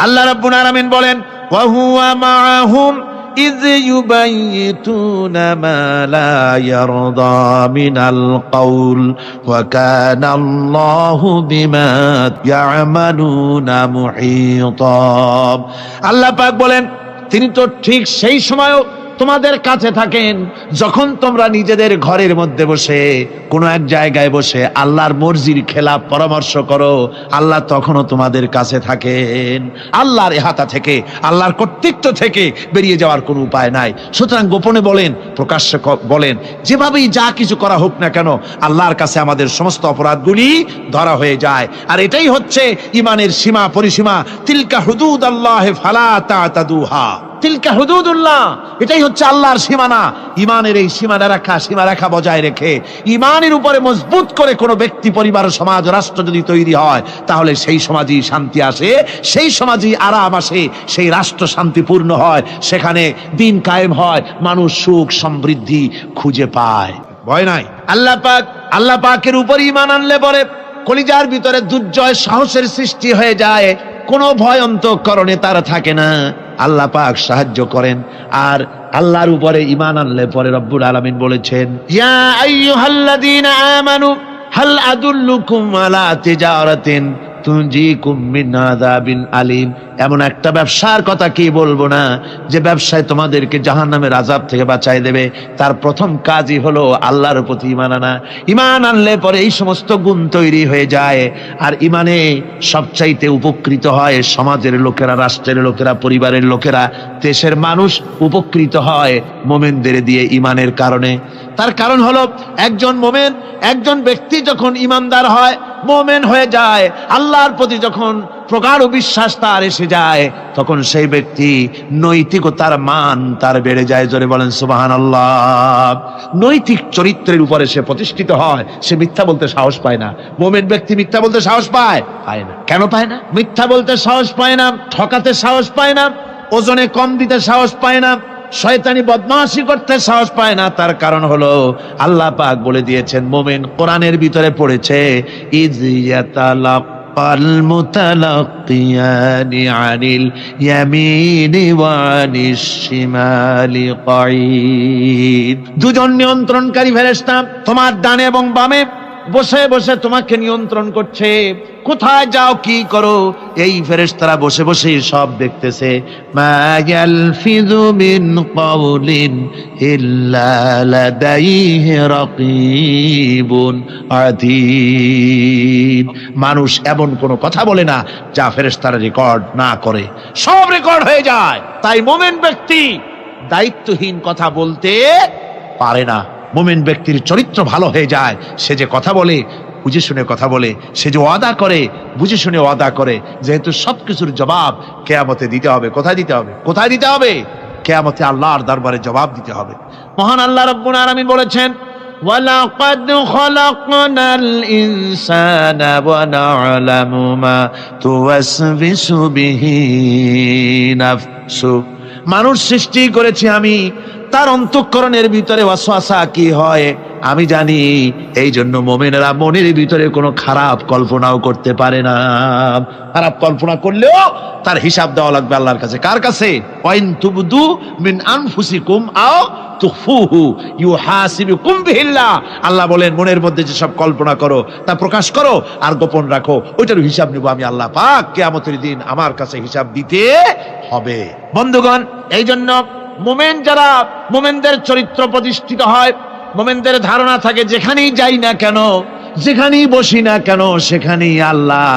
আল্লাহ রাব্বুল আলামিন বলেন, ওয়া হুয়া মাআহুম ইয ইউবাইয়িতুনা মা লা ইয়ারদা মিনাল কওল ওয়া কানা আল্লাহু বিমা ইয়ামালুনা মুহীতা। আল্লাহ পাক বলেন, তিনি তো ঠিক সেই সময়ও তোমাদের কাছে থাকেন যখন তোমরা নিজেদের ঘরের মধ্যে বসে কোনো এক জায়গায় বসে আল্লাহর মর্জির খেলাফ পরামর্শ করো, আল্লাহ তখনও তোমাদের কাছে থাকেন। আল্লাহর ইহাতা থেকে, আল্লাহর কর্তৃত্ব থেকে বেরিয়ে যাওয়ার কোনো উপায় নাই। সুতরাং গোপনে বলেন, প্রকাশ্যে বলেন, যেভাবেই যা কিছু করা হোক না কেন, আল্লাহর কাছে আমাদের সমস্ত অপরাধগুলি ধরা হয়ে যায়। আর এটাই হচ্ছে ইমানের সীমা পরিসীমা। তিলকা হুদুদাল্লাহি ফালা তা'তাদুহা, তিলকা হুদুদুল্লাহ, এটাই হচ্ছে আল্লাহর সীমানা। ইমানের এই সীমারেখা বজায় রেখে ইমানের উপরে মজবুত করে কোনো ব্যক্তি, পরিবার, সমাজ, রাষ্ট্র যদি তৈরি হয়, তাহলে সেই সমাজই শান্তি আসে, সেই সমাজই আরাম আসে, সেই রাষ্ট্র শান্তিপূর্ণ হয়, সেখানে দিন কায়েম হয়, মানুষ সুখ সমৃদ্ধি খুঁজে পায়। ভয় নাই। আল্লাহ পাকের উপর ঈমান আনলে পরে কলিজার ভিতরে দুর্জয় সাহসের সৃষ্টি হয়ে যায়, কোনো ভয় অন্তঃকরণে তার থাকে না। আল্লাহ পাক সাহায্য করেন। আর আল্লাহর উপরে ঈমান আনলে পরে রব্বুল আলামিন বলেছেন, ইয়া আইয়ুহাল্লাযীনা আমানু হাল আদুল্লুকুম আলা তিজারাতিন তুনজিকুম মিন আযাবিন আলীম। এমন একটা ব্যবসার কথা কি বলবো না, যে ব্যবসায় তোমাদেরকে জাহান্নামের আযাব থেকে বাঁচায় দেবে। তার প্রথম কাজই হলো আল্লাহর প্রতি ঈমান আনা। ঈমান আনলে পরে এই সমস্ত গুণ তৈরি হয়ে যায়। আর ঈমানে সবচাইতে উপকৃত হয় সমাজের লোকেরা, রাষ্ট্রের লোকেরা, পরিবারের লোকেরা, দেশের মানুষ উপকৃত হয় মুমিনদের দিয়ে ঈমানের কারণে। তার কারণ হলো, একজন মুমিন, একজন ব্যক্তি যখন ঈমানদার হয়, মুমিন হয়ে যায়, আল্লাহর প্রতি যখন প্রগাঢ় বিশ্বাস তার এসে যায়, তখন সেই ব্যক্তি নৈতিকতার মান তার বেড়ে যায়। জোরে বলেন সুবহানাল্লাহ। নৈতিক চরিত্রের উপরে সে প্রতিষ্ঠিত হয়, সে মিথ্যা বলতে সাহস পায় না। মুমিন ব্যক্তি মিথ্যা বলতে সাহস পায় না। কেন পায় না? মিথ্যা বলতে সাহস পায় না, ঠকাতে সাহস পায় না, ওজনে কম দিতে সাহস পায় না, শয়তানি বদমাশি করতে সাহস পায় না। তার কারণ হলো আল্লাহ পাক বলে দিয়েছেন, মুমিন কোরআনের ভিতরে পড়েছে, ইয ইয়াতালাক্কাল মুতালাক্কিয়ানি আনিল ইয়ামিনি ওয়া আনিশ শিমালি কাঈদ। দুজন নিয়ন্ত্রণকারী ফেরেশতা তোমার ডানে এবং বামে বসে বসে তোমাকে নিয়ন্ত্রণ করছে। কোথায় যাও, কি করো, এই ফেরেশতারা বসে বসে সব দেখতেছে। মা ইয়ালফিযু মিন কাওলিন ইল্লা লাদাইহি রাকীবুন আতীদ। মানুষ এমন কোনো কথা বলে না যা ফেরেশতারা রেকর্ড না করে, সব রেকর্ড হয়ে যায়। তাই মুমিন ব্যক্তি দায়িত্বহীন কথা বলতে পারে না। মুমিন ব্যক্তির চরিত্র ভালো হয়ে যায়। সে যে কথা বলে বুঝে শুনে কথা বলে, সে যে ওয়াদা করে বুঝে শুনে ওয়াদা করে। যেহেতু সবকিছুর জবাব কিয়ামতে দিতে হবে। কোথায় দিতে হবে? কোথায় দিতে হবে? কিয়ামতে আল্লাহর দরবারে জবাব দিতে হবে। মহান আল্লাহ রাব্বুল আলামিন বলেছেন, ওয়ালাকাদ খালাকনাল ইনসানা ওয়া না'লামু মা তুওয়াসবিসু বিহি নাফসু। মানুষ সৃষ্টি করেছি আমি, তার অন্তঃকরণের ভিতরে ওয়াসওয়াসা কি হয় আমি জানি। এই জন্য মুমিনেরা মনের ভিতরে কোনো খারাপ কল্পনাও করতে পারে না। খারাপ কল্পনা করলেও তার হিসাব দেওয়া লাগবে আল্লাহর কাছে। কার কাছে? ওয়াইন তুবদু মিন আনফুসিকুম আও তুখফুহু ইউহাসিবুকুম বিহিল্লাহ। আল্লাহ বলেন, মনের মধ্যে যে সব কল্পনা করো তা প্রকাশ করো আর গোপন রাখো, ওইটার হিসাব নিব আমি আল্লাহ পাক। কিয়ামতের দিন আমার কাছে হিসাব দিতে হবে। বন্ধুগণ, এই জন্য মুমিন যারা, মুমিনদের চরিত্র প্রতিষ্ঠিত হয়, মুমিনদের ধারণা থাকে যেখানেই যাই না কেন, যেখানেই বসি না কেন, সেখানেই আল্লাহ,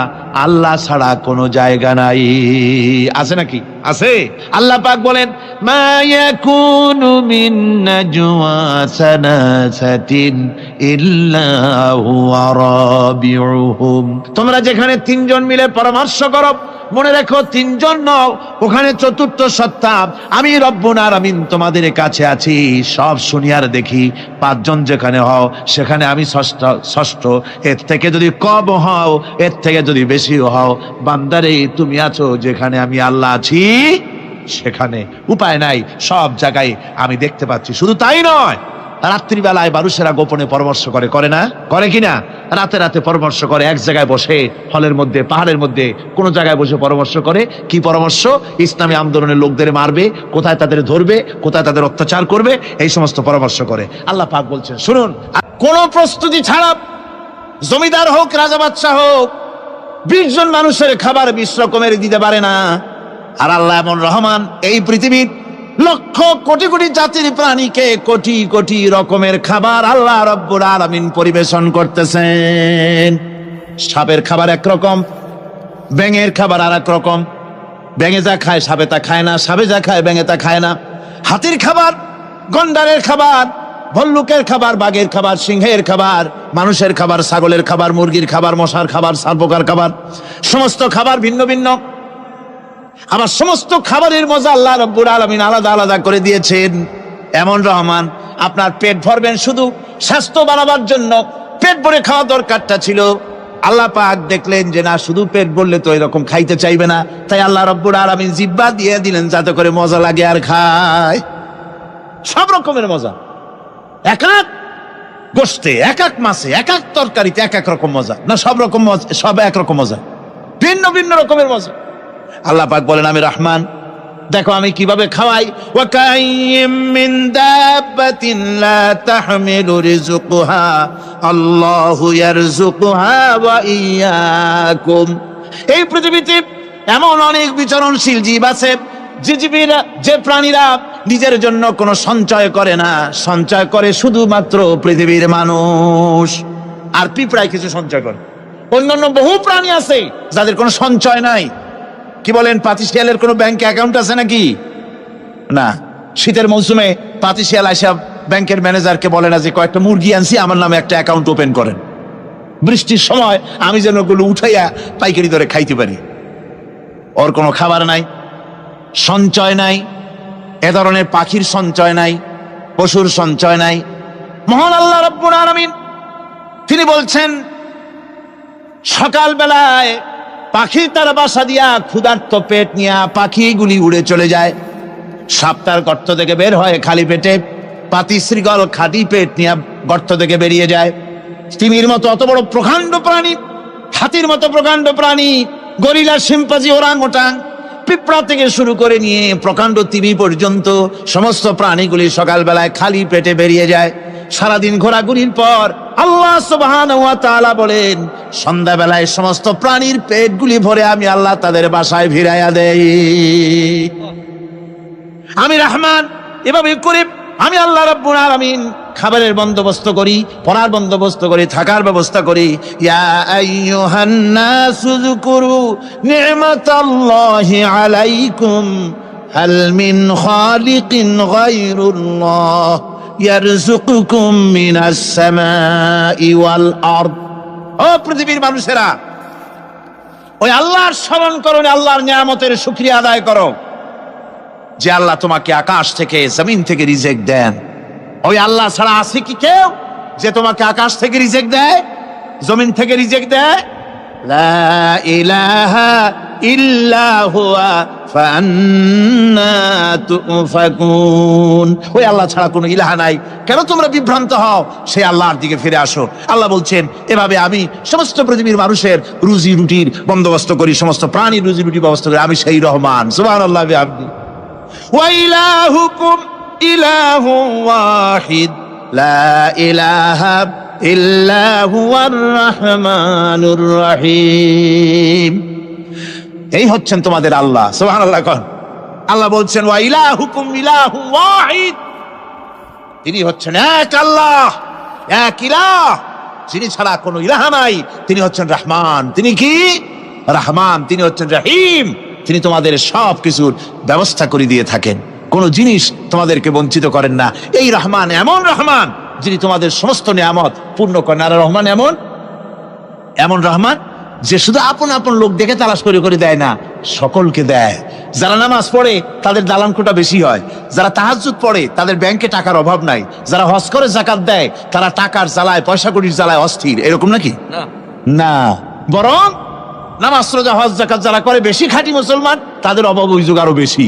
আল্লাহ ছাড়া কোনো জায়গা নাই। আছে নাকি? আছে। আল্লাহ পাক বলেন, মা ইয়াকুনু মিন নাজওয়া সালাসাতিন ইল্লা হুয়া রাবিউহুম। তোমরা যেখানে তিনজন মিলে পরামর্শ করো, মনে রেখো তিনজন নও, ওখানে চতুর্থ সত্তা আমি রব্বুল আলামিন তোমাদের কাছে আছি, সব শুনি আর দেখি। পাঁচজন যেখানে হও সেখানে আমি ষষ্ঠ। এর থেকে যদি কম হও, এর থেকে যদি বেশি হও, বান্দারে তুমি আছো যেখানে আমি আল্লাহ আছি সেখানে। উপায় নাই, সব জায়গায় আমি দেখতে পাচ্ছি। শুধু তাই নয়, রাত্রিবেলায় মানুষেরা গোপনে পরামর্শ করে, করে না? করে কিনা? রাতে রাতে পরামর্শ করে, এক জায়গায় বসে, হলের মধ্যে, পাহাড়ের মধ্যে, কোনো জায়গায় বসে পরামর্শ করে। কি পরামর্শ? ইসলামী আন্দোলনের লোকদের মারবে, কোথায় তাদের ধরবে, কোথায় তাদের অত্যাচার করবে, এই সমস্ত পরামর্শ করে। আল্লাহ পাক বলছেন, শুনুন, কোন প্রস্তুতি ছাড়া জমিদার হোক, রাজা বাদশাহ হোক, 20 জন মানুষের খাবার 20 রকমের দিতে পারে না। আর আল্লাহ এমন রহমান, এই পৃথিবীর লক্ষ কোটি কোটি জাতির প্রাণীকে কোটি কোটি রকমের খাবার আল্লাহ রব্বুল আলামিন পরিবেশন করতেছেন। সাপের খাবার একরকম, ব্যাঙের খাবার আর এক রকম। ব্যাঙে যা খায় সাপে তা খায় না, সাপে যা খায় ব্যাঙে তা খায় না। হাতির খাবার, গন্ডারের খাবার, ভল্লুকের খাবার, বাঘের খাবার, সিংহের খাবার, মানুষের খাবার, ছাগলের খাবার, মুরগির খাবার, মশার খাবার, সারপোকার খাবার, সমস্ত খাবার ভিন্ন ভিন্ন। আবার সমস্ত খাবারের মজা আল্লাহ রব্বুল আলামিন আলাদা আলাদা করে দিয়েছেন। এমন রহমান, আপনার পেট ভরবেন শুধু স্বাস্থ্য বাড়াবার জন্য, পেট ভরে খাওয়া দরকারটা ছিল। আল্লাহ পাক দেখলেন যে না, শুধু পেট ভরলে তো এরকম খাইতে চাইবে না, তাই আল্লাহ রব্বুল আলামিন জিহ্বা দিয়ে দিলেন যাতে করে মজা লাগে আর খায়। সব রকমের মজা, এক এক গোশতে, এক এক মাছে, এক এক তরকারিতে এক এক রকম মজা। না, সব রকম মজা, সব একরকম মজা, ভিন্ন ভিন্ন রকমের মজা। আল্লাহ পাক বলেন, আমি রহমান, দেখো আমি কিভাবে খাওয়াই। ওয়া কাইয়্যিম মিন দাব্বাতিন লা তাহমিলু রিজকুহা আল্লাহু ইয়ারযুকুহা ওয়া ইয়্যাকুম। এই পৃথিবীতে এমন অনেক বিচরণশীল জীব আছে, যে প্রাণীরা নিজের জন্য কোনো সঞ্চয় করে না, সঞ্চয় করে শুধুমাত্র পৃথিবীর মানুষ। আর পিঁপড়ায় কিছু সঞ্চয় করে। অন্যান্য বহু প্রাণী আছে যাদের কোনো সঞ্চয় নাই। কি বলেন, পাতিশিয়ালের কোনো ব্যাংকে অ্যাকাউন্ট আছে নাকি? না। শীতের মৌসুমে পাতিশিয়াল আইসা ব্যাংকের ম্যানেজারকে বলে না যে কয়েকটা মুরগি আনছি, আমার নামে একটা অ্যাকাউন্ট ওপেন করেন, বৃষ্টির সময় আমি যেন ওগুলো উঠাইয়া পাইকারি দরে খাইতে পারি। ওর কোনো খাবার নাই, সঞ্চয় নাই। এ ধরনের পাখির সঞ্চয় নাই, পশুর সঞ্চয় নাই। মহান আল্লাহ রাব্বুল আলামিন তিনি বলছেন, সকাল বেলায় পাখি তার বাসা দিয়া ক্ষুধার্ত পেট নিয়া পাখিগুলি উড়ে চলে যায়। সাপটার গর্ত থেকে বের হয় খালি পেটে, পাতি শ্রীগল খাঁটি পেট নিয়া গর্ত থেকে বেরিয়ে যায়। তিমির মতো অত বড় প্রকাণ্ড প্রাণী, হাতির মতো প্রকাণ্ড প্রাণী, গরিলা, শিম্পাঞ্জি, ওরাংওটাং, পিঁপড়া থেকে শুরু করে নিয়ে প্রকাণ্ড তিমি পর্যন্ত সমস্ত প্রাণীগুলি সকালবেলায় খালি পেটে বেরিয়ে যায়। সারাদিন ঘোরাঘুরির পর আল্লাহ সুবহানাহু ওয়া তাআলা বলেন, সন্ধ্যাবেলায় সমস্ত প্রাণীর পেটগুলি ভরে আমি আল্লাহ তাদের বাসায় ফিরাইয়া দেই। আমি রহমান, এভাবে করে আমি আল্লাহ রাব্বুল আলামিন খাবারের বন্দোবস্ত করি, পড়ার বন্দোবস্ত করি, থাকার ব্যবস্থা করি। ইয়া আইয়ুহান নাসু যুকুরু নি'মাতাল্লাহি আলাইকুম হাল মিন খালিকিন গায়রুল্লাহ ইয়ারযুকুকুম মিনাস সামাই ওয়াল আরদ। ও পৃথিবীর মানুষেরা, ওই আল্লাহর স্মরণ করো, আল্লাহর নিয়ামতের শুকরিয়া আদায় করো যে আল্লাহ তোমাকে আকাশ থেকে, জমিন থেকে রিজিক দেন। ওই আল্লাহ ছাড়া আছে কি কেউ যে তোমাকে আকাশ থেকে রিজিক দেয়, জমিন থেকে রিজিক দেয়? লা ইলাহা ইল্লা হুয়া ফান্না তুফাকুন। ওই আল্লাহ ছাড়া কোনো ইলাহা নাই, কেন তোমরা বিভ্রান্ত হও? সেই আল্লাহর দিকে ফিরে আসো। আল্লাহ বলছেন, এভাবে আমি সমস্ত পৃথিবীর মানুষের রুজি রুটির বন্দোবস্ত করি, সমস্ত প্রাণীর রুজি রুটির ব্যবস্থা করি। আমি সেই রহমান। সুবহানাল্লাহ বিহামদিহি। ওয়া ইলাহুকুম ইলাহু ওয়াহিদ লা ইলাহা ইল্লা হুয়ার রহমানুর রহিম। এই হচ্ছেন তোমাদের আল্লাহ। সুবহানাল্লাহ। আল্লাহ বলছেন, ওয়া ইলাহুকুম ইলাহু ওয়াহিদ, তিনি হচ্ছেন এক আল্লাহ, এক ইলাহ, যিনি ছাড়া কোনো ইলাহ নাই। তিনি হচ্ছেন রহমান। তিনি কি? রহমান। তিনি হচ্ছেন রহিম। তিনি তোমাদের সব কিছুর ব্যবস্থা করে দিয়ে থাকেন, কোন জিনিস তোমাদেরকে বঞ্চিত করেন না। এই রহমান এমন রহমান যিনি তোমাদের সমস্ত নিয়ামত পূর্ণ করেন। আর রহমান এমন রহমান যে শুধু আপন আপন লোক দেখে তালাশ করে করে দেয় না, সকলকে দেয়। যারা নামাজ পড়ে তাদের দালানকোটা বেশি হয়, যারা তাহাজ্জুদ পড়ে তাদের ব্যাংকে টাকার অভাব নাই, যারা হজ করে যাকাত দেয় তারা টাকার জ্বালায়, পয়সা কড়ির জ্বালায় অস্থির। এরকম নাকি? না, বরং নামাজ রোজা হজ যাকাত যারা করে বেশি খাঁটি মুসলমান, তাদের অভাব অভিযোগ আরো বেশি।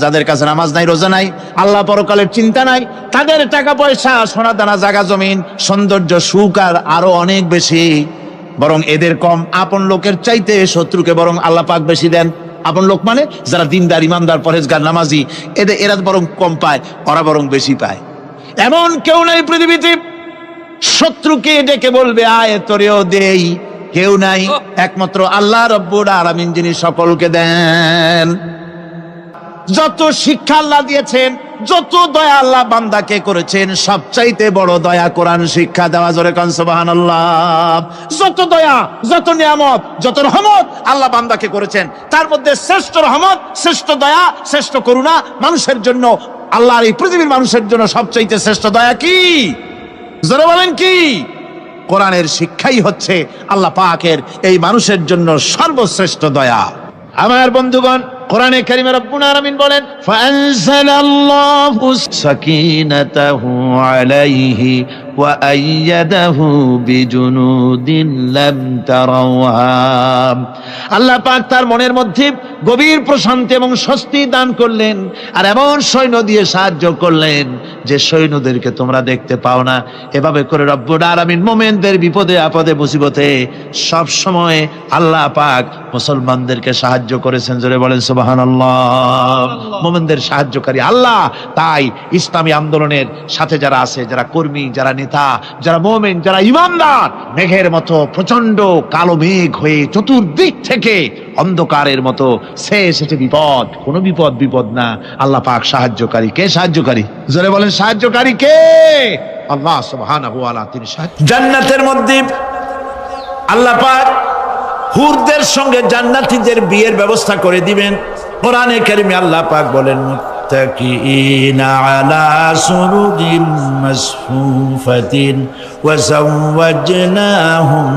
যাদের কাছে নামাজ নাই, রোজা নাই, আল্লাহ পরকালের চিন্তা নাই, তাদের টাকা পয়সা, সোনা দানা, জায়গা জমিন, সৌন্দর্য, সুখ আর আরো অনেক বেশি, বরং এদের কম। আপন লোকের চাইতে শত্রুকে বরং আল্লাহ পাক বেশি দেন। আপন লোক মানে যারা দিনদার, ইমানদার, পরেজগার, নামাজি, এরা বরং কম পায়, ওরা বরং বেশি পায়। এমন কেউ নাই পৃথিবীতে শত্রুকে ডেকে বলবে আয় তোরেও দেই, কেউ নাই, একমাত্র আল্লাহ রব্বুল আলামিন যিনি সকলকে দেন। যত শিক্ষা আল্লাহ দিয়েছেন, যত দয়া আল্লাহ বান্দাকে করেছেন, সবচাইতে বড় দয়া কোরআন শিক্ষা দেওয়া। জোরে কান সুবহানাল্লাহ। যত দয়া, যত নিয়ামত, যত রহমত আল্লাহ বান্দাকে করেছেন, তার মধ্যে শ্রেষ্ঠ রহমত, শ্রেষ্ঠ দয়া, শ্রেষ্ঠ করুণা মানুষের জন্য, আল্লাহর এই পৃথিবীর মানুষের জন্য সবচাইতে শ্রেষ্ঠ দয়া কি? জোরে বলেন কি? কোরআনের শিক্ষাই হচ্ছে আল্লাহ পাকের এই মানুষের জন্য সর্বশ্রেষ্ঠ দয়া। আমার বন্ধুগণ, কোরআনে কারিমে রব্বুল আলামিন বলেন ফাআনজালাল্লাহু সাকিনাতাহু আলাইহি ওয়া আইয়াদাহু বিজুনুদিন লাম তারাওহা। আল্লাহ পাক তার মনের মধ্যে গভীর প্রশান্তি এবং স্বস্তি দান করলেন, আর এমন সৈন্য দিয়ে সাহায্য করলেন যে সৈন্যদেরকে তোমরা দেখতে পাও না। এভাবে করে রব্বুল আলামিন মুমিনদের বিপদে আপদে মুসিবতে সব সময় আল্লাহ পাক মুসলমানদেরকে সাহায্য করেছেন। জোরে বলেন সুবহানাল্লাহ। মুমিনদের সাহায্যকারী আল্লাহ। তাই ইসলামী আন্দোলনের সাথে যারা আছে, যারা কর্মী, যারা নেতা, যারা মুমিন, যারা ঈমানদার, মেঘের মতো প্রচন্ড কালো মেঘ হয়ে চতুর্দিক থেকে অন্ধকারের মতো সে এসেছে বিপদ, কোন বিপদ না। আল্লাহ পাক সাহায্যকারী। কে সাহায্যকারী? জোরে বলেন সাহায্যকারী কে? আল্লাহ সুবহানাহু ওয়া তাআলা। তিনি জান্নাতের মধ্যে আল্লাহ পাক হুরদের সঙ্গে জান্নাতীদের বিয়ের ব্যবস্থা করে দিবেন। কোরআনে কারিমে আল্লাহ পাক বলেন মুত্তাকিইনা আলা সুরুরিন মাসফুফাতিন ওয়া যাওয়াজনাহুম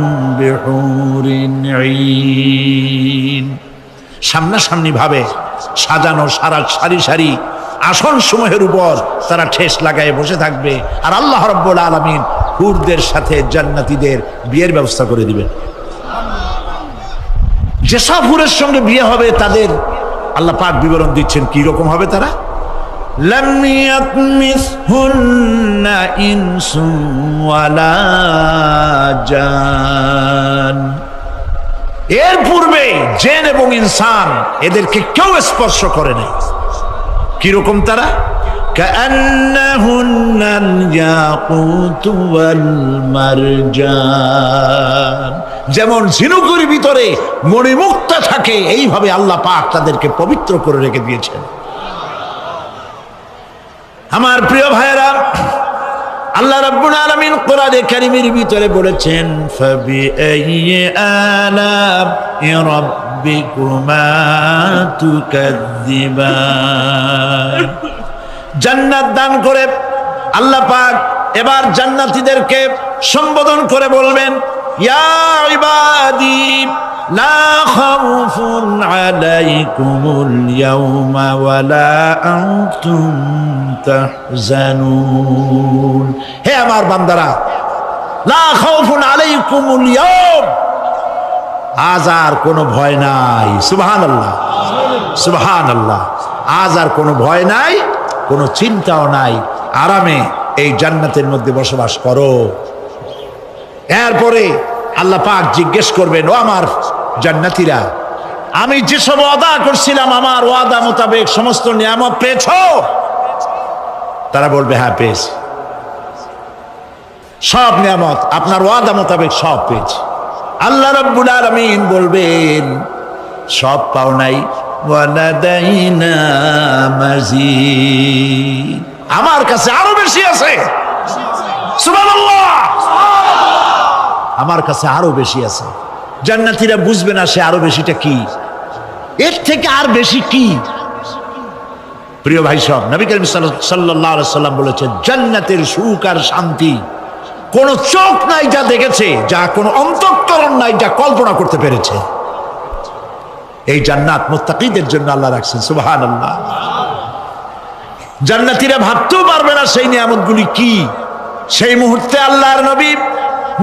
বিহুরিন ঈন। সামনাসামনি ভাবে সাজানো সারি সারি আসন সমূহের উপর তারা ঠেস লাগায় বসে থাকবে, আর আল্লাহ রাব্বুল আলামিন হুরদের সাথে জান্নাতীদের বিয়ের ব্যবস্থা করে দিবেন। যেসব হুরের সঙ্গে বিয়ে হবে তাদের আল্লাহ পাক বিবরণ দিচ্ছেন কি রকম হবে তারা। লাম ইয়াতমিসহুন্না ইনসুন ওয়ালা জান। এর পূর্বে জিন এবং ইনসান এদেরকে কেউ স্পর্শ করে নাই। কি রকম তারা? কাআন্নাহুন্নাল ইয়াকুতু ওয়াল মারজান। যেমন ঝিনুকের ভিতরে মণিমুক্তা থাকে, এইভাবে আল্লাহ পাক তাদেরকে পবিত্র করে রেখে দিয়েছেন। আমার প্রিয় ভাইরা, আল্লাহ রাব্বুল আলামিন কোরআনে কারীমের ভিতরে বলেছেন ফাবিআইয়ি আলা'i রাব্বিকুমা তুকাযযিবান। জান্নাত দান করে আল্লাহ পাক এবার জান্নাতীদেরকে সম্বোধন করে বলবেন ইয়া ইবাদি লা খাউফুন আলাইকুমুল ইয়াওমা ওয়ালা আনতুম তাহজানুন। হে আমার বান্দারা, লা খাউফুন আলাইকুমুল ইয়াওম, আজ আর কোনো ভয় নাই। সুবহানাল্লাহ, সুবহানাল্লাহ। আজ আর কোনো ভয় নাই, কোনো চিন্তাও নাই, আরামে এই জান্নাতের মধ্যে বসবাস করো। এরপরে আল্লাহ পাক জিজ্ঞেস করবেন, ও আমার জান্নাতীরা, আমি যেসব ওয়াদা করছিলাম আমার ওয়াদা মোতাবেক সমস্ত নিয়ামত পেয়েছো? তারা বলবে হ্যাঁ পেয়েছি, সব নিয়ামত আপনার ওয়াদা মোতাবেক সব পেয়েছি। আল্লাহ রাব্বুল আলামিন বলবেন সব পাও নাই, ওয়ালাদাইনা মাজিদ, আমার কাছে আরো বেশি আছে। সুবহানাল্লাহ, আমার কাছে আরো বেশি আছে। জান্নাতীরা বুঝবে না সে আরো বেশিটা কি, এর থেকে আর বেশি কি। প্রিয় ভাই সব, নবী করিম সাল্লাল্লাহু আলাইহি সাল্লাম বলেছেন জান্নাতের সুখ আর শান্তি কোন চোখ নাই যা দেখেছে, যা কোন অন্তঃকরণ নাই যা কল্পনা করতে পেরেছে। এই জান্নাত মুত্তাকিদের জন্য আল্লাহ রাখছেন। সুবহানাল্লাহ। জান্নাতীরা ভাবতেও পারবে না সেই নিয়ামতগুলি কি। সেই মুহূর্তে আল্লাহর নবী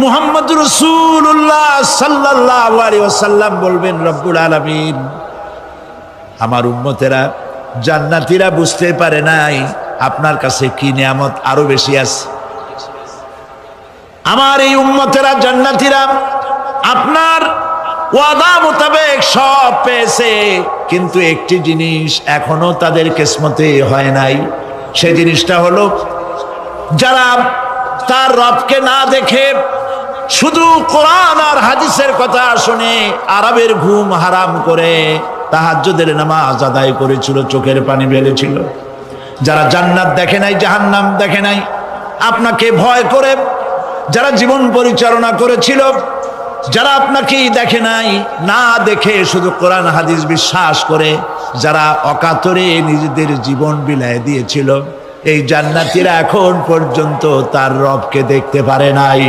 মুহাম্মদ রাসূলুল্লাহ সাল্লাল্লাহু আলাইহি ওয়াসাল্লাম বলবেন রব্বুল আলামিন আমার উম্মতেরা জান্নাতীরা বুঝতে পারে নাই আপনার কাছে কি নিয়ামত আরো বেশি আছে। আমার এই উম্মতেরা জান্নাতীরা আপনার ওয়াদা মোতাবেক সব পেয়েছে, কিন্তু একটি জিনিস এখনো তাদের কিসমতে হয় নাই। সেই জিনিসটা হলো, যারা তার রবকে না দেখে শুধু কোরআন আর হাদিসের কথা শুনে আরবের ঘুম হারাম করে তাহাজ্জুদের নামাজ আদায় করেছিল, চোখের পানি ফেলেছিল, যারা জান্নাত দেখে নাই, জাহান্নাম দেখে নাই, আপনাকে ভয় করে যারা জীবন পরিচালনা করেছিল, যারা আপনাকেই দেখে নাই, না দেখে শুধু কোরআন হাদিস বিশ্বাস করে যারা অকাতরে নিজেদের জীবন বিলায় দিয়েছিল, এই জান্নাতীরা এখন পর্যন্ত তার রবকে দেখতে পারে নাই।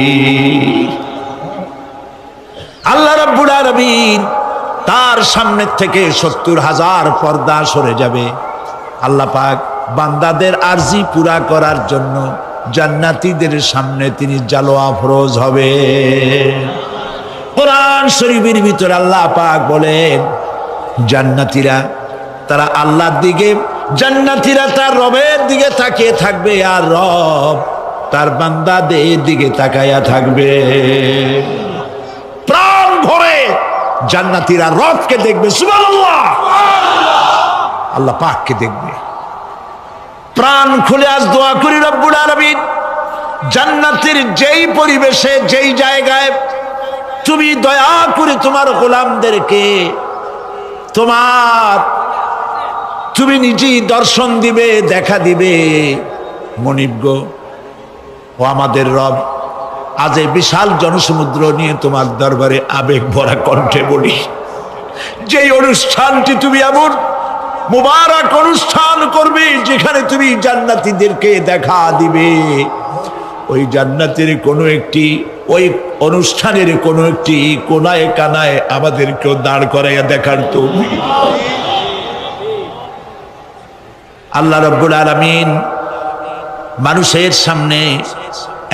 আল্লাহ রাব্বুল আলামিন তার সামনে থেকে ৭০,০০০ পর্দা সরে যাবে। আল্লাহ পাক বান্দাদের আরজি পুরা করার জন্য জান্নাতীদের সামনে তিনি জালোয়া ফরজ হবে। কোরআন শরীফের ভিতরে আল্লাহ পাক বলেন, জান্নাতীরা তারা আল্লাহর দিকে, জান্নাতীরা তার রবের দিকে তাকিয়ে থাকবে, আর রব তার বান্দাদের দিকে তাকায়া থাকবে। প্রাণ ভরে জান্নাতীরা রবকে দেখবে, সুবহানাল্লাহ, আল্লাহ পাককে দেখবে। প্রাণ খুলে আজ দোয়া করি রব্বুল আলামিন, জান্নাতের যেই পরিবেশে, যেই জায়গায় তুমি দয়া করে তোমার গোলামদেরকে তুমি নিজেই দর্শন দিবে, দেখা দিবে। মনিব গো, ও আমাদের রব, আজ এই বিশাল জনসমুদ্র নিয়ে তোমার দরবারে আবেগ ভরা কণ্ঠে বলি, যেই অনুষ্ঠানটি তুমি এমন মুবারক অনুষ্ঠান করবে যেখানে তুমি জান্নাতীদেরকে দেখা দিবে, ওই জান্নাতের কোনো একটি, ওই অনুষ্ঠানের কোনো একটি কোনায় কানায় আমাদেরকেও দাঁড় করাইয়া দেখার তৌফিক। আল্লাহ রাব্বুল আলামিন মানুষের সামনে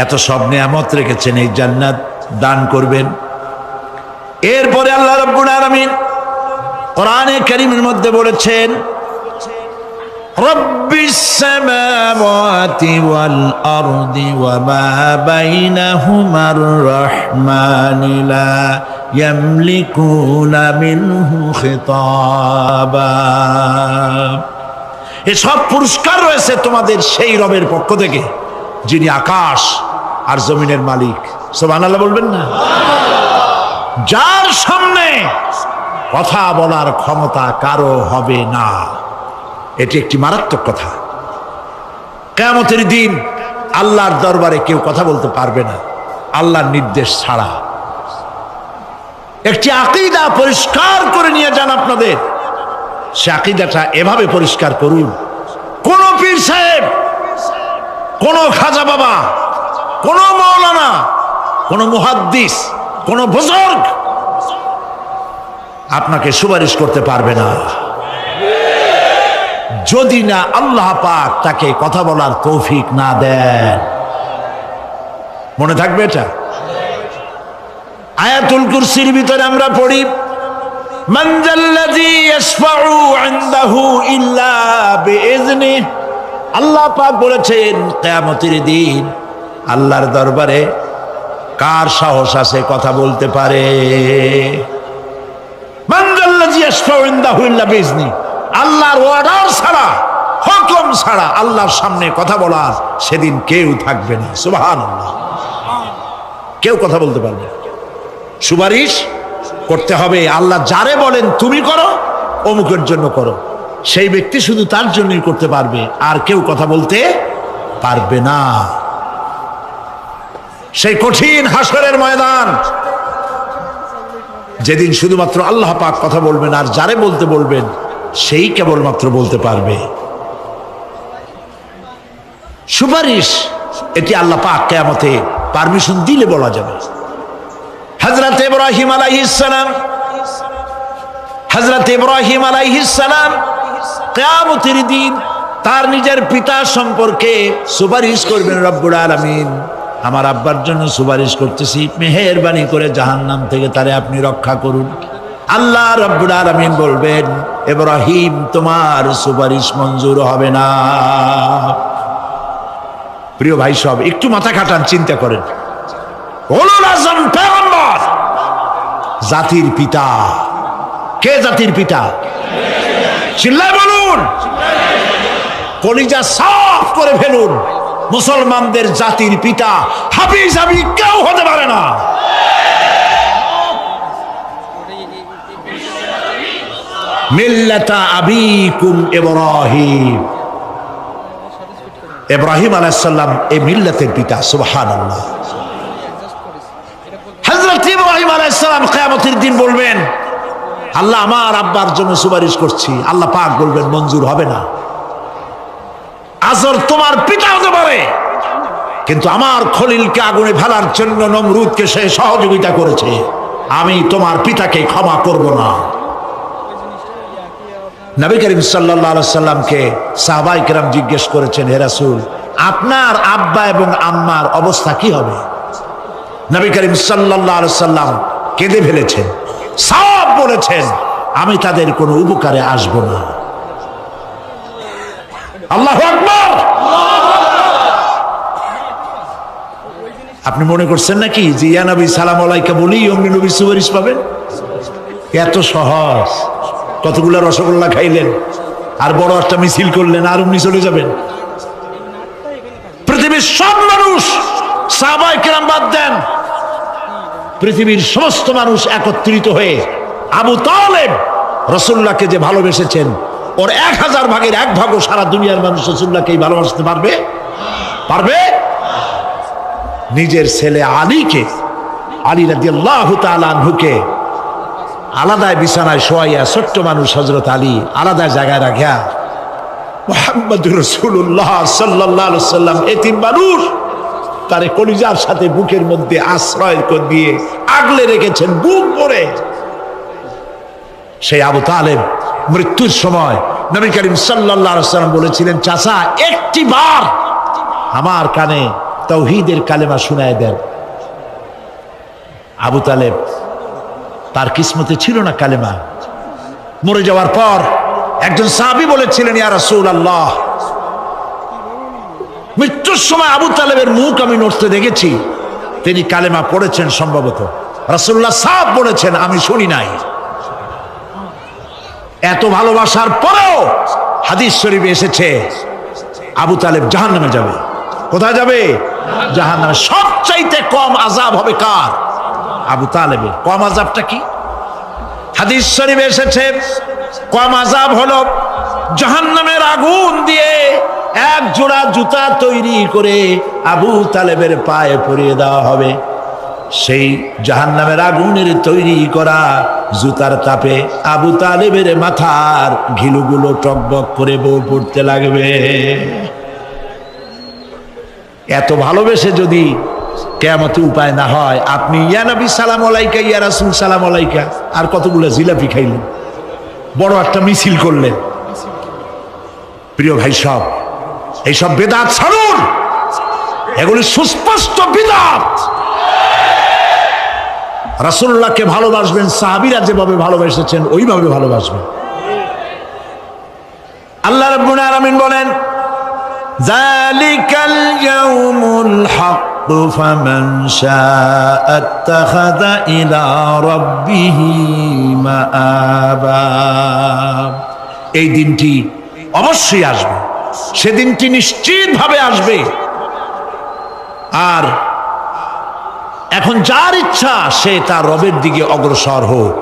এত সব নিয়ামত রেখেছেন, এই জান্নাত দান করবেন। এরপরে আল্লাহ রাব্বুল আলামিন কোরআনে কারীমের মধ্যে বলেছেন, রব্বিস সামাওয়াতি ওয়াল আরদি ওয়া মা বাইনাহুমার রাহমানি লা ইয়ামলিকুনা মিনহু খিতাবা। এসব পুরস্কার রয়েছে তোমাদের সেই রবের পক্ষ থেকে যিনি আকাশ আর জমিনের মালিক। সুবহানাল্লাহ বলবেন না? যার সামনে কথা বলার ক্ষমতা কারো হবে না। এটি একটি মারাত্মক কথা। কিয়ামতের দিন আল্লাহর দরবারে কেউ কথা বলতে পারবে না আল্লাহর নির্দেশ ছাড়া। একটি আকীদা পরিষ্কার করে নিয়ে যান আপনাদের, সে আকীদাটা এভাবে পরিষ্কার করুন, কোন পীর সাহেব, কোন খাজা বাবা, কোন মাওলানা, কোন মুহাদ্দিস, কোন বুজুর্গ আপনাকে সুপারিশ করতে পারবে না যদি না আল্লাহ পাক তাকে কথা বলার তৌফিক না দেন। মনে থাকবে এটা। আয়াতুল কুরসির ভিতরে আমরা পড়ি, মান যাল্লাযী ইয়াশফাউ ইনদাহু ইল্লা বিইজনিহি। আল্লাহ পাক বলেছেন কিয়ামতের দিন আল্লাহর দরবারে কার সাহস আছে কথা বলতে পারে? মান যাল্লাযী ইয়াশফাউ ইনদাহু ইল্লা বিইজনিহি। আল্লাহর অর্ডার ছাড়া, হুকুম ছাড়া আল্লাহর সামনে কথা বলার সেদিন কেউ থাকবে না। সুবহানাল্লাহ। কেউ কথা বলতে পারবে না। সুপারিশ করতে হবে আল্লাহ যারে বলেন তুমি করো, অমুকের জন্য করো, সেই ব্যক্তি শুধু তার জন্যই করতে পারবে, আর কেউ কথা বলতে পারবে না। সেই কঠিন হাসরের ময়দান, যেদিন শুধুমাত্র আল্লাহ পাক কথা বলবেন, আর যারে বলতে বলবেন সেই কেবলমাত্র বলতে পারবে। সুপারিশ এটি আল্লাহ পাক কিয়ামতে পারমিশন দিলে বলা যাবে। হযরত ইব্রাহিম আলাইহিস সালাম, হযরত ইব্রাহিম আলাইহিস সালাম কিয়ামতের দিন তার নিজের পিতা সম্পর্কে সুপারিশ করবেন, রব্বুল আলামিন আমার আব্বার জন্য সুপারিশ করতেছি, মেহেরবানি করে জাহান্নাম থেকে তারে আপনি রক্ষা করুন। আল্লাহ রাব্বুল আলামিন বলবেন, ইব্রাহিম তোমার সুপারিশ মঞ্জুর হবে না। প্রিয় ভাই সব, একটু মাথা খাটান, চিন্তা করেন। উলুল আযম পয়গম্বর, জাতির পিতা। কে জাতির পিতা? চিল্লায় বলুন, কলিজা সাফ করে ফেলুন। মুসলমানদের জাতির পিতা হাফিজ আমি কেউ হতে পারে না। মিল্লাতা আবিকুম ইব্রাহিম, ইব্রাহিম আলাইহিস সালাম এই মিল্লাতের পিতা। সুবহানাল্লাহ। হযরত ইব্রাহিম আলাইহিস সালাম কিয়ামতের দিন বলবেন, আল্লাহ আমার আব্বার জন্য সুপারিশ করছি। আল্লাহ পাক বলবেন মঞ্জুর হবে না। আজর তোমার পিতা হতে পারে, কিন্তু আমার খলিলকে আগুনে ফেলার জন্য নমরুদকে সে সহযোগিতা করেছে, আমি তোমার পিতাকে ক্ষমা করব না। নবী করিম সাল্লাল্লাহু আলাইহি সাল্লামকে সাহাবায়ে কেরাম জিজ্ঞেস করেছেন, হে রাসূল, আপনার আব্বা এবং আম্মার অবস্থা কি হবে? নবী করিম সাল্লাল্লাহু আলাইহি সাল্লাম কেঁদে ফেলেছেন, সব বলেছেন, আমি তাদের কোনো উপকারে আসব না। আল্লাহু আকবার। আপনি মনে করছেন নাকি যে ইয়া নবী সালাম আলাইকা বলি অমনি নবী সুপারিশ পাবেন? এত সহজ। কতগুলা রসগোল্লা খাইলেন আর বড় একটা মিছিল করলেন আর অমনি চলে যাবেন? পৃথিবীর সব মানুষ, সাহাবায়ে কেরাম বাদ দেন, পৃথিবীর সমস্ত মানুষ একত্রিত হয়ে আবু তালেব রাসূলুল্লাহকে যে ভালোবেসেছেন, ওর 1000 ভাগের 1 ভাগও সারা দুনিয়ার মানুষ রাসূলুল্লাহকেই ভালোবাসতে পারবে? পারবে? নিজের ছেলে আলীকে, আলী রাদিয়াল্লাহু তাআলা আনহুকে আলাদায় বিছানায় শোয়াইয়া, ছোট্ট মানুষ হযরত আলী আলাদা জায়গায় রাখিয়া মুহাম্মদুর রাসূলুল্লাহ সাল্লাল্লাহু আলাইহি সাল্লাম এতিম মানুষ, তারে কলিজার সাথে বুকের মধ্যে আশ্রয় দিয়ে আগলে রেখেছেন বুক ভরে। সেই আবু তালেব মৃত্যুর সময় নবী করিম সাল্লাল্লাহু আলাইহি সাল্লাম বলেছিলেন, চাচা একটি বার আমার কানে তাওহীদের কালেমা শোনায় দেন। আবু তালেব, তার কিসমতে ছিল না কালেমা। মরে যাওয়ার পর একজন সাহাবী বলেছিলেন, ইয়া রাসূলুল্লাহ, মৃত্যুর সময় আবু তালেবের মুখ আমি নড়তে দেখেছি, তিনি কালেমা পড়েছেন সম্ভবত। রাসূলুল্লাহ সাফ বলেছেন, আমি শুনি নাই। এত ভালোবাসার পরেও হাদিস শরীফে এসেছে আবু তালেব জাহান্নামে যাবে। কোথায় যাবে? জাহান্নামে। সবচাইতে কম আযাব হবে কার? আবু তালেবের। কম আযাবটা কি? হাদিস শরীফে এসেছে কম আযাব হলো জাহান্নামের আগুন দিয়ে এক জোড়া জুতা তৈরি করে আবু তালেবের পায়ে পরিয়ে দেওয়া হবে। সেই জাহান্নামের আগুনের তৈরি করা জুতার তাপে আবু তালেবের মাথার ঘিলুগুলো টকবক করে বউ পড়তে লাগবে। এত ভালোবেসে যদি কিয়ামতে উপায় না হয়, আপনি ইয়া নবী সালাম আলাইকা, ইয়া রাসূল সালাম আলাইকা আর কতগুলো জিলাপি খাইলেন, বড় একটা মিছিল করলেন। প্রিয় ভাই সব, এইসব বেদাত ছাড়ুন, এগুলি সুস্পষ্ট বিদআত। রাসূলুল্লাহকে ভালোবাসবেন, সাহাবীরা যেভাবে ভালোবেসেছেন ওইভাবে ভালোবাসবেন। আল্লাহ রাব্বুল আলামিন বলেন, যালিকাল ইয়াউমুল হক ফামান শাআ আত্তাখাযা ইলা রাব্বিহি মাআবা। এই দিনটি অবশ্যই আসবে, সেদিনটি নিশ্চিতভাবে আসবে। আর এখন যার ইচ্ছা সে তার রবের দিকে অগ্রসর হোক।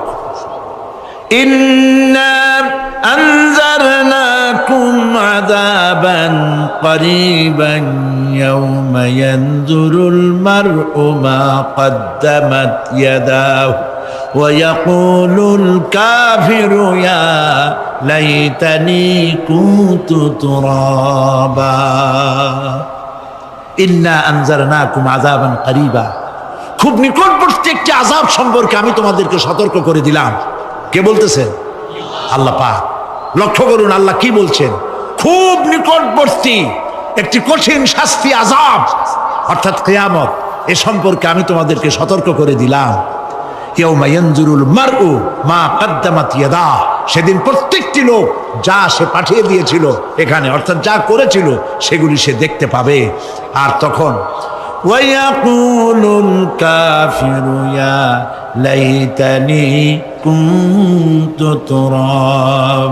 ইন্না আনজারনাকুম আযাবান করিবান ইয়াওমা ইয়ানজুরুল মার'উ মা কদ্দামাত ইয়াদাহু ওয়া ইয়াকুলুল কাফিরু ইয়া লাইতানি কুনতু তুরাবা। ইন্না আনজারনাকুম আযাবান করিবা, খুব নিকটবর্তী একটি আযাব সম্পর্কে আমি তোমাদেরকে সতর্ক করে দিলাম। কে বলতেছেন? আল্লাহ পাক। লক্ষ্য করুন আল্লাহ কি বলছেন, খুব নিকটবর্তী একটি কঠিন শাস্তি, আযাব অর্থাৎ কিয়ামত, এ সম্পর্কে আমি তোমাদেরকে সতর্ক করে দিলাম। ইয়াউমা ইয়ানজুরুল মারউ মা কদ্দামাত ইয়াদা, সেদিন প্রত্যেকটি লোক যা সে পাঠিয়ে দিয়েছিল এখানে, অর্থাৎ যা করেছিল সেগুলি সে দেখতে পাবে। আর তখন ওয়ায়াকুলুল কাফিরু ইয়া লাইতানি কুনতু তুরাবা,